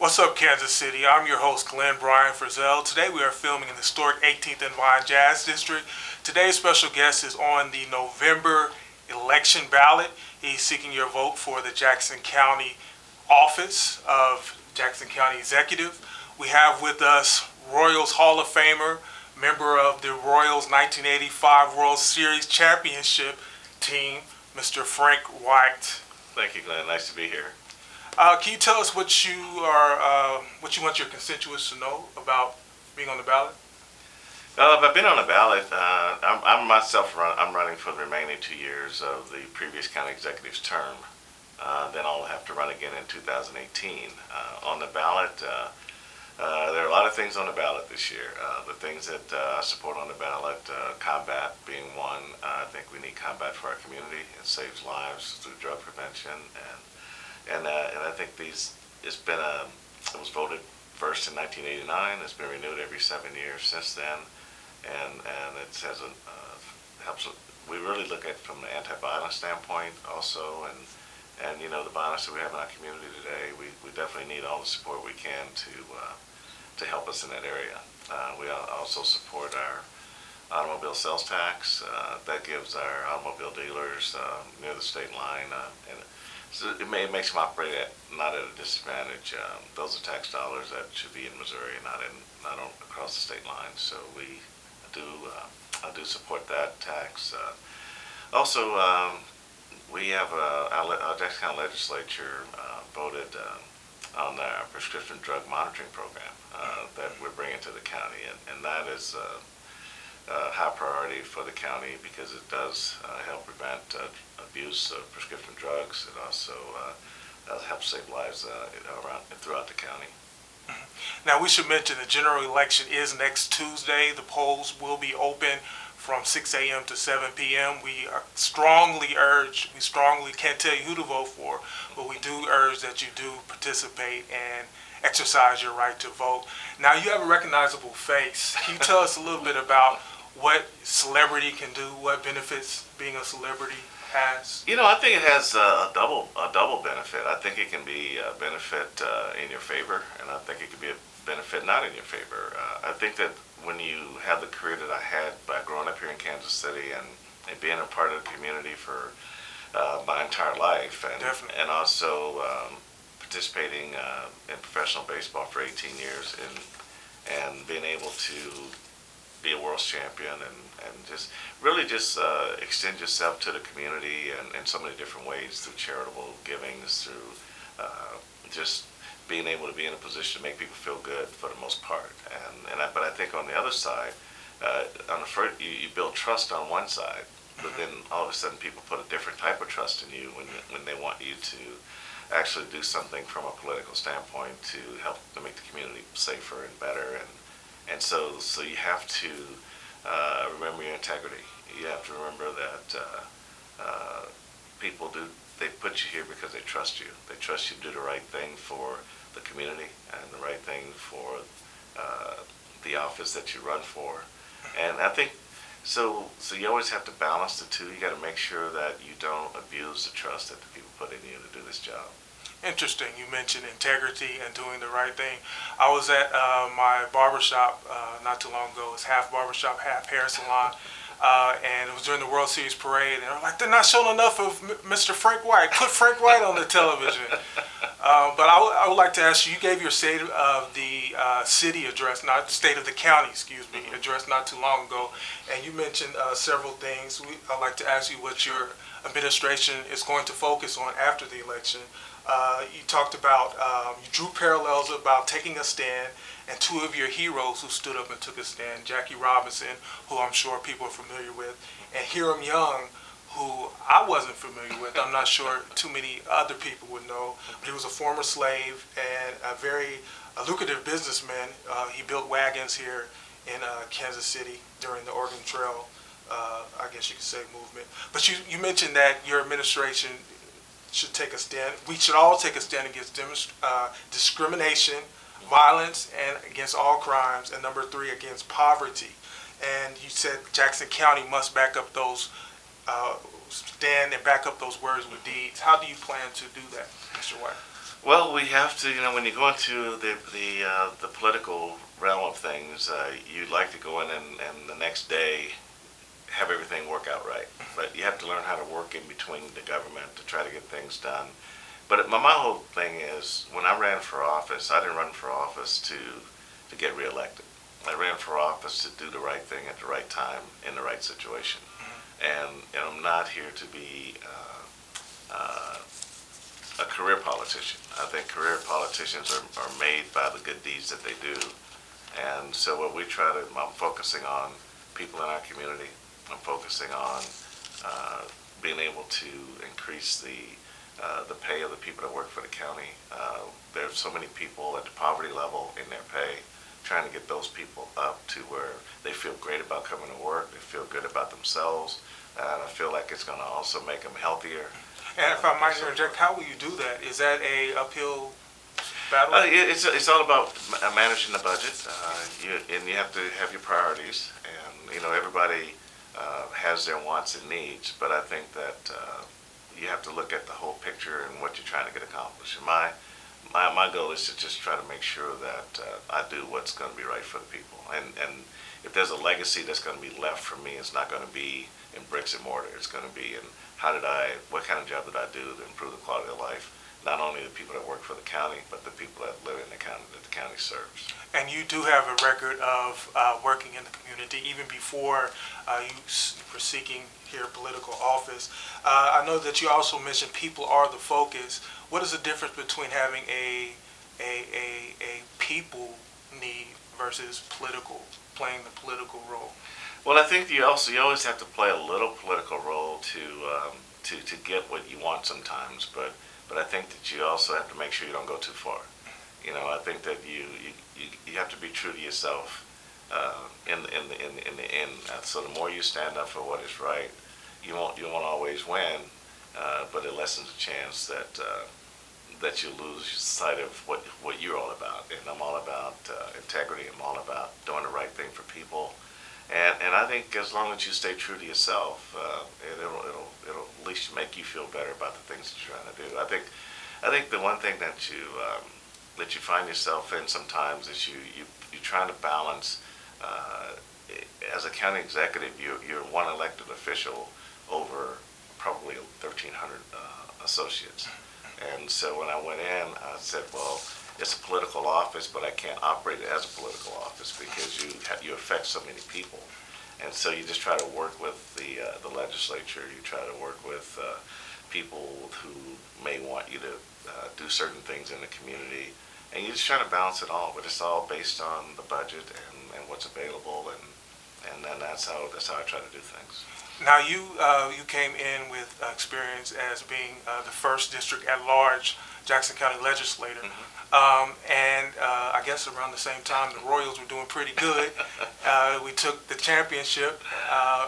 What's up, Kansas City? I'm your host, Glenn Brian Frizzell. Today we are filming in the historic 18th and Vine Jazz District. Today's special guest is on the November election ballot. He's seeking your vote for the Jackson County office of Jackson County Executive. We have with us Royals Hall of Famer, member of the Royals 1985 World Series Championship team, Mr. Frank White. Thank you, Glenn. Nice to be here. Can you tell us what you want your constituents to know about being on the ballot? I've been on the ballot. I'm running for the remaining 2 years of the previous county executive's term. Then I'll have to run again in 2018. On the ballot, there are a lot of things on the ballot this year. The things that I support on the ballot, combat being one. I think we need combat for our community. It saves lives through drug prevention, and I think it was voted first in 1989. It's been renewed every 7 years since then, and it says helps. We really look at it from the anti-violence standpoint also, and the violence that we have in our community today. We definitely need all the support we can to help us in that area. We also support our automobile sales tax. That gives our automobile dealers near the state line, and so it makes them operate not at a disadvantage. Those are tax dollars that should be in Missouri, not across the state line. So I do support that tax. Also, we have our Jackson County Legislature voted on our prescription drug monitoring program that we're bringing to the county, and that is high priority for the county because it does help prevent abuse of prescription drugs. It also helps save lives throughout the county. Now, we should mention the general election is next Tuesday. The polls will be open from 6 a.m. to 7 p.m. We strongly can't tell you who to vote for, but we do urge that you do participate and exercise your right to vote. Now, you have a recognizable face. Can you tell us a little bit about what celebrity can do, what benefits being a celebrity has? I think it has a double benefit. I think it can be a benefit in your favor, and I think it can be a benefit not in your favor. I think that when you have the career that I had by growing up here in Kansas City and being a part of the community for my entire life, and also participating in professional baseball for 18 years and being able to be a world champion and just really extend yourself to the community in so many different ways through charitable givings, through just being able to be in a position to make people feel good for the most part. But I think on the other side, on the first, you build trust on one side, but then all of a sudden people put a different type of trust in you when they want you to actually do something from a political standpoint to help to make the community safer and better. And so you have to remember your integrity. You have to remember that they put you here because they trust you. They trust you to do the right thing for the community and the right thing for the office that you run for. And I think so you always have to balance the two. You got to make sure that you don't abuse the trust that the people put in you to do this job. Interesting. You mentioned integrity and doing the right thing. I was at my barbershop not too long ago. It's half barbershop, half hair salon. And it was during the World Series parade. And I'm like, they're not showing enough of Mr. Frank White. Put Frank White on the television. But I would like to ask you, you gave your state of the city address, not state of the county, address not too long ago. And you mentioned several things. I'd like to ask you what your administration is going to focus on after the election. You talked about, you drew parallels about taking a stand, and two of your heroes who stood up and took a stand, Jackie Robinson, who I'm sure people are familiar with, and Hiram Young, who I wasn't familiar with. I'm not sure too many other people would know, but he was a former slave and a very lucrative businessman. He built wagons here in Kansas City during the Oregon Trail, I guess you could say, movement. But you mentioned that your administration should take a stand. We should all take a stand against discrimination, violence, and against all crimes, and number 3, against poverty. And you said Jackson County must back up those, stand and back up those words with deeds. How do you plan to do that, Mr. White? Well, we have to, when you go into the political realm of things, you'd like to go in and the next day have everything work out right. But you have to learn how to work in between the government to try to get things done. But my whole thing is, when I ran for office, I didn't run for office to get reelected. I ran for office to do the right thing at the right time in the right situation. And I'm not here to be a career politician. I think career politicians are made by the good deeds that they do. And so what we try to, I'm focusing on people in our community. I'm focusing on being able to increase the pay of the people that work for the county. There's so many people at the poverty level in their pay, trying to get those people up to where they feel great about coming to work, they feel good about themselves, and I feel like it's going to also make them healthier. And if I might interject, how will you do that? Is that a uphill battle? It's all about managing the budget, and you have to have your priorities, and everybody has their wants and needs, but I think that you have to look at the whole picture and what you're trying to get accomplished. And my goal is to just try to make sure that I do what's going to be right for the people. And if there's a legacy that's going to be left for me, it's not going to be in bricks and mortar. It's going to be in what kind of job did I do to improve the quality of life, not only the people that work for the county, but the people that live in the county that the county serves. And you do have a record of working in the community even before you were seeking here political office. I know that you also mentioned people are the focus. What is the difference between having a people need versus playing the political role? Well, I think you always have to play a little political role to get what you want sometimes, but I think that you also have to make sure you don't go too far. I think that you have to be true to yourself in the end. So the more you stand up for what is right, you won't always win, but it lessens the chance that you lose sight of what you're all about. And I'm all about integrity. I'm all about doing the right thing for people. And I think as long as you stay true to yourself, it'll at least make you feel better about the things that you're trying to do. I think the one thing that you find yourself in sometimes is you're trying to balance. As a county executive, you're one elected official over probably 1,300 associates. And so when I went in, I said, well, it's a political office, but I can't operate it as a political office because you affect so many people. And so you just try to work with the legislature. You try to work with people who may want you to do certain things in the community. And you just try to balance it all, but it's all based on the budget and what's available, and then that's how I try to do things. Now you came in with experience as being the first district at large Jackson County legislator, and I guess around the same time the Royals were doing pretty good. We took the championship,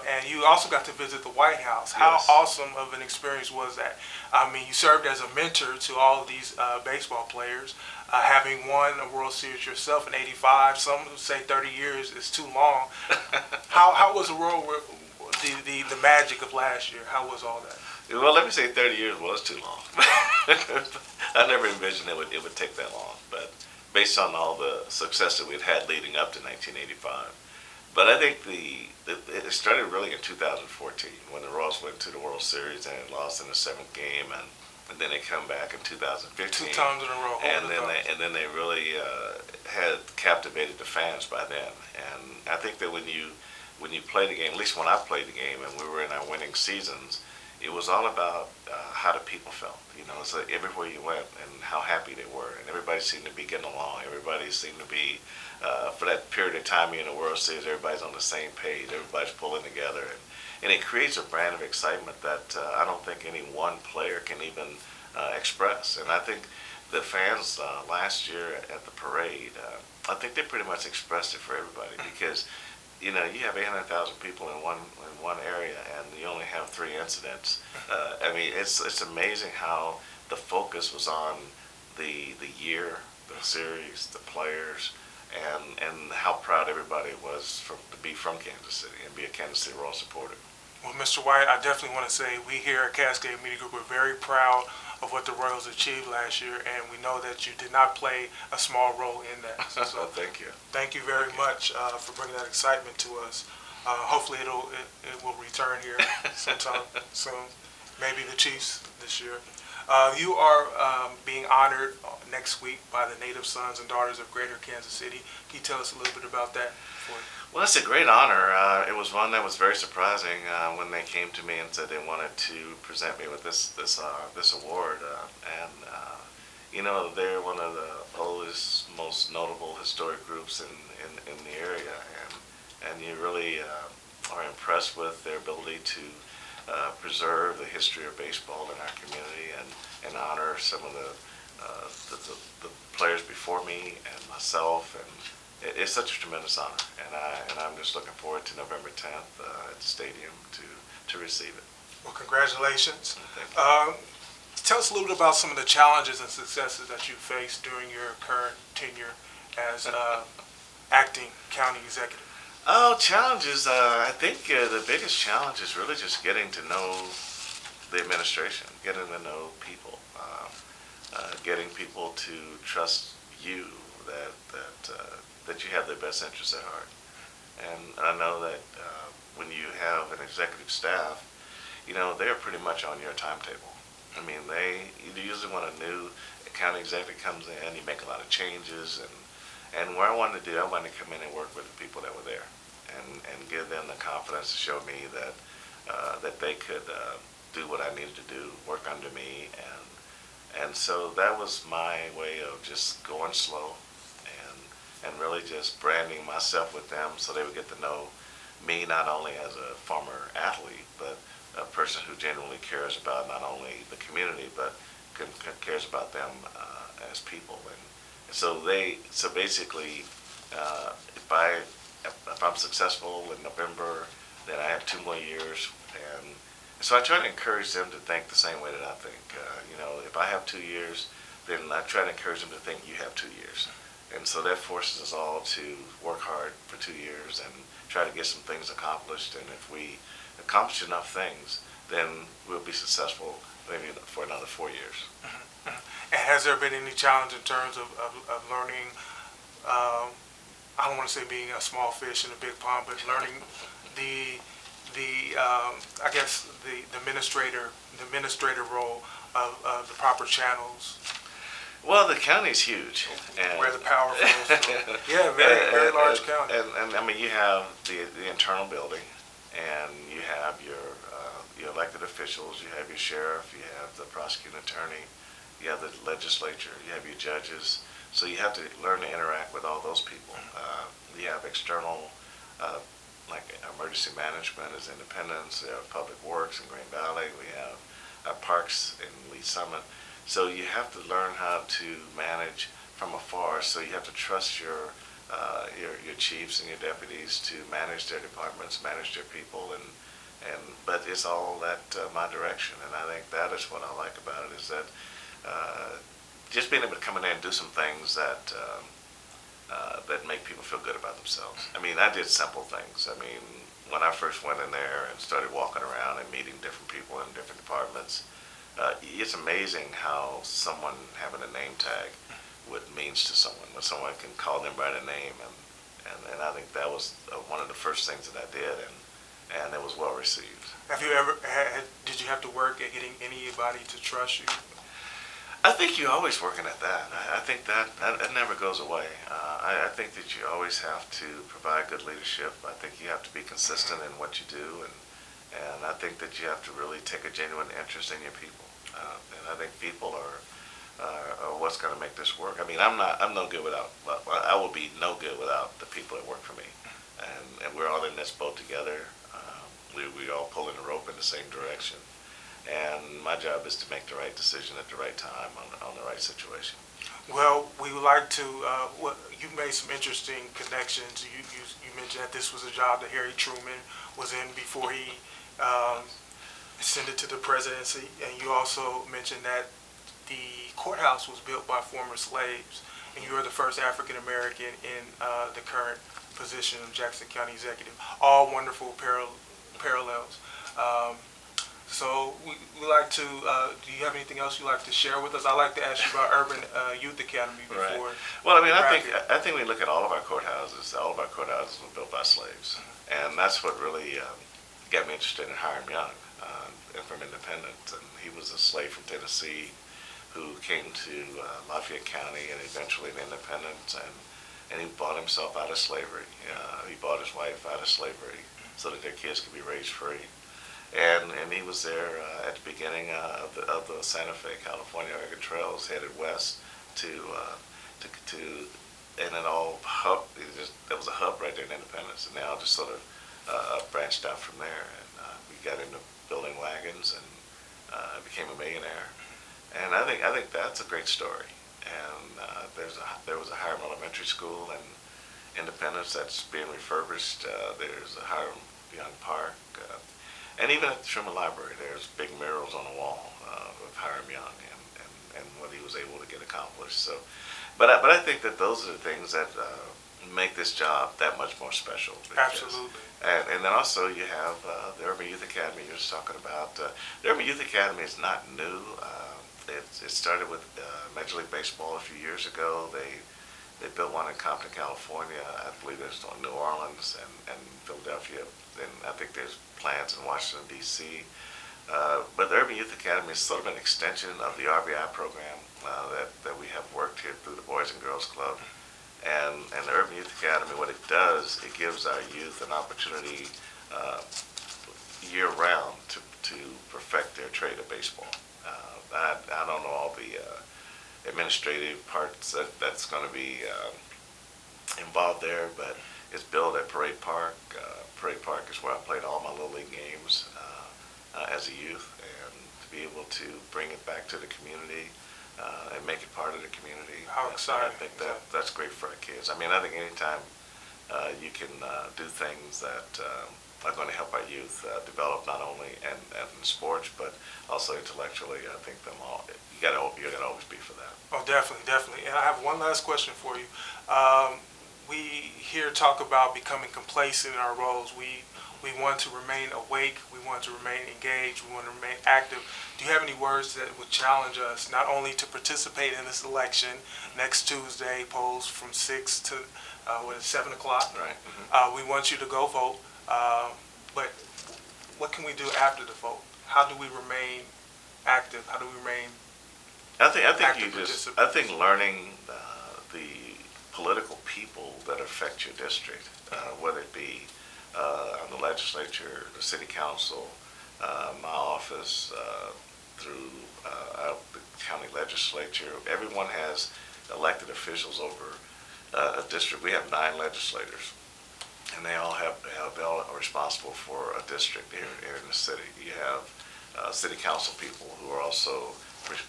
and you also got to visit the White House. How Yes. awesome of an experience was that? I mean, you served as a mentor to all of these baseball players. Having won a World Series yourself in '85, some say 30 years is too long. How was the magic of last year? How was all that? Well, let me say 30 years was too long. I never envisioned it would take that long, but based on all the success that we'd had leading up to 1985. But I think it started really in 2014 when the Royals went to the World Series and lost in the seventh game, and then they come back in 2015. 2 times in a row. And then they really had captivated the fans by then. And I think that when you play the game, at least when I played the game and we were in our winning seasons, it was all about how the people felt. It's like everywhere you went and how happy they were, and everybody seemed to be getting along. Everybody seemed to be, for that period of time you're in the World Series, everybody's on the same page. Everybody's pulling together, and it creates a brand of excitement that I don't think any one player can even express. And I think the fans last year at the parade, I think they pretty much expressed it for everybody because you have 800,000 people in one area, and you only have 3 incidents. I mean, it's amazing how the focus was on the year, the series, the players, and how proud everybody was to be from Kansas City and be a Kansas City Royal supporter. Well, Mr. White, I definitely want to say we here at Cascade Media Group are very proud of what the Royals achieved last year, and we know that you did not play a small role in that. So Thank you. thank you very much for bringing that excitement to us. Hopefully it will return here sometime soon. Maybe the Chiefs this year. You are being honored next week by the Native Sons and Daughters of Greater Kansas City. Can you tell us a little bit about that? Well, it's a great honor. It was one that was very surprising when they came to me and said they wanted to present me with this award. And you know, they're one of the oldest, most notable historic groups in the area, and you really are impressed with their ability to preserve the history of baseball in our community and honor some of the players before me and myself, and it's such a tremendous honor, and I'm just looking forward to November 10th at the stadium to receive it. Well, congratulations. Thank you. Tell us a little bit about some of the challenges and successes that you faced during your current tenure as acting county executive. Oh, challenges. I think the biggest challenge is really just getting to know the administration, getting to know people, getting people to trust you that you have their best interests at heart. And I know that when you have an executive staff, you know, they're pretty much on your timetable. I mean, usually when a new county executive comes in, you make a lot of changes, and what I wanted to do, I wanted to come in and work with the people that were there, and give them the confidence to show me that they could do what I needed to do, work under me, and so that was my way of just going slow, and really just branding myself with them so they would get to know me not only as a former athlete, but a person who genuinely cares about not only the community, but cares about them as people. And so basically, if I'm successful in November, then I have 2 more years, and so I try to encourage them to think the same way that I think. You know, if I have 2 years, then I try to encourage them to think you have 2 years. And so that forces us all to work hard for 2 years and try to get some things accomplished. And if we accomplish enough things, then we'll be successful maybe for another 4 years. Mm-hmm. And has there been any challenge in terms of learning, I don't want to say being a small fish in a big pond, but learning I guess the administrator role of the proper channels? Well, the county's huge, and Where the power flows through. Yeah, very large county. And I mean, you have the internal building, and you have your elected officials, you have your sheriff, you have the prosecuting attorney, you have the legislature, you have your judges. So you have to learn to interact with all those people. You have external, like emergency management is Independence, we have Public Works in Green Valley, we have Parks in Lee Summit. So you have to learn how to manage from afar. So you have to trust your chiefs and your deputies to manage their departments, manage their people, but it's all at my direction. And I think that is what I like about it, is that just being able to come in there and do some things that make people feel good about themselves. I mean, I did simple things. I mean, when I first went in there and started walking around and meeting different people in different departments, it's amazing how someone having a name tag what means to someone, when someone can call them by their name, and I think that was one of the first things that I did, and it was well received. Have you did you have to work at getting anybody to trust you? I think you're always working at that. I think that never goes away. I think that you always have to provide good leadership. I think you have to be consistent in what you do, and I think that you have to really take a genuine interest in your people. And I think people are what's going to make this work. I mean, I'm no good without. I will be no good without the people that work for me, and we're all in this boat together. We all pulling the rope in the same direction. And my job is to make the right decision at the right time on the right situation. Well, we would like to, you made some interesting connections. You mentioned that this was a job that Harry Truman was in before he ascended to the presidency. And you also mentioned that the courthouse was built by former slaves, and you are the first African American in the current position of Jackson County Executive. All wonderful parallels. So we like to. Do you have anything else you'd like to share with us? I'd like to ask you about Urban Youth Academy before. Right. Well, I mean, I think we look at all of our courthouses. All of our courthouses were built by slaves, and that's what really got me interested in Hiram Young, and from Independence. And he was a slave from Tennessee who came to Lafayette County and eventually to Independence, and he bought himself out of slavery. He bought his wife out of slavery so that their kids could be raised free. And he was there at the beginning of the Santa Fe, California Oregon Trails, headed west to and it all hub. There was a hub right there in Independence, and now just sort of branched out from there. And we got into building wagons, and became a millionaire. And I think that's a great story. And there was a Hiram Elementary School in Independence that's being refurbished. There's a Hiram Young Park. And even at the Truman Library, there's big murals on the wall of Hiram Young and what he was able to get accomplished. So, but I think that those are the things that make this job that much more special. Absolutely. And then also you have the Urban Youth Academy you're just talking about. The Urban Youth Academy is not new. It started with Major League Baseball a few years ago. They built one in Compton, California. I believe there's one in New Orleans and Philadelphia. And I think there's plans in Washington, D.C. But the Urban Youth Academy is sort of an extension of the RBI program that we have worked here through the Boys and Girls Club. And the Urban Youth Academy, what it does, it gives our youth an opportunity year-round to perfect their trade of baseball. I don't know all the administrative parts that's going to be involved there, but it's built at Parade Park. Parade Park is where I played all my Little League games as a youth, and to be able to bring it back to the community and make it part of the community. How exciting. I think that's great for our kids. I mean, I think anytime you can do things that are going to help our youth develop not only in sports, but also intellectually, I think you got to always be for that. Oh, definitely. And I have one last question for you. We here talk about becoming complacent in our roles. We want to remain awake. We want to remain engaged. We want to remain active. Do you have any words that would challenge us not only to participate in this election next Tuesday, polls from 6 to 7 o'clock? Right. We want you to go vote. But what can we do after the vote? How do we remain active? How do we remain I think learning the political people that affect your district, whether it be on the legislature, the city council, my office, through the county legislature. Everyone has elected officials over a district. We have 9 legislators, and they all are responsible for a district here in the city. You have city council people who are also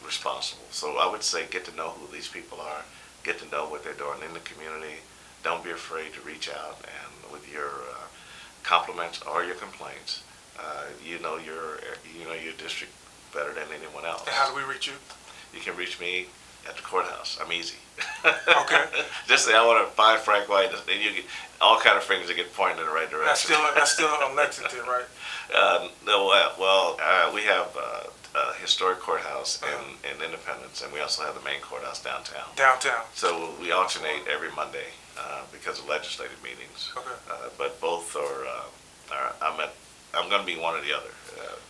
responsible. So I would say get to know who these people are, get to know what they're doing in the community. Don't be afraid to reach out and with your compliments or your complaints. You know your district better than anyone else. And how do we reach you? You can reach me at the courthouse. I'm easy. Okay. Just say I want to find Frank White, and you get all kind of fingers that get pointed in the right direction. That's still on Lexington, right? No, we have a historic courthouse in Independence, and we also have the main courthouse downtown. Downtown. So we alternate every Monday because of legislative meetings. Okay. But both I'm going to be one or the other,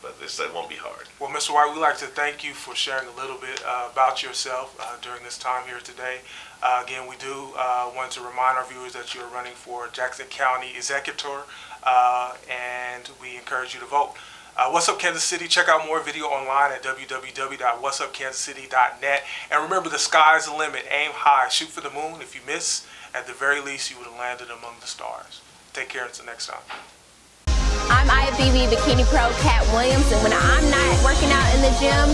but it won't be hard. Well, Mr. White, we'd like to thank you for sharing a little bit about yourself during this time here today. Again, we do want to remind our viewers that you're running for Jackson County Executor, and we encourage you to vote. What's Up Kansas City? Check out more video online at www.whatsupkansascity.net. And remember, the sky's the limit. Aim high. Shoot for the moon. If you miss, at the very least, you would have landed among the stars. Take care until next time. I'm IFBB Bikini Pro Cat Williams, and when I'm not working out in the gym,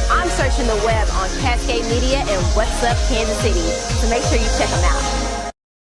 I'm searching the web on Cascade Media and What's Up Kansas City. So make sure you check them out.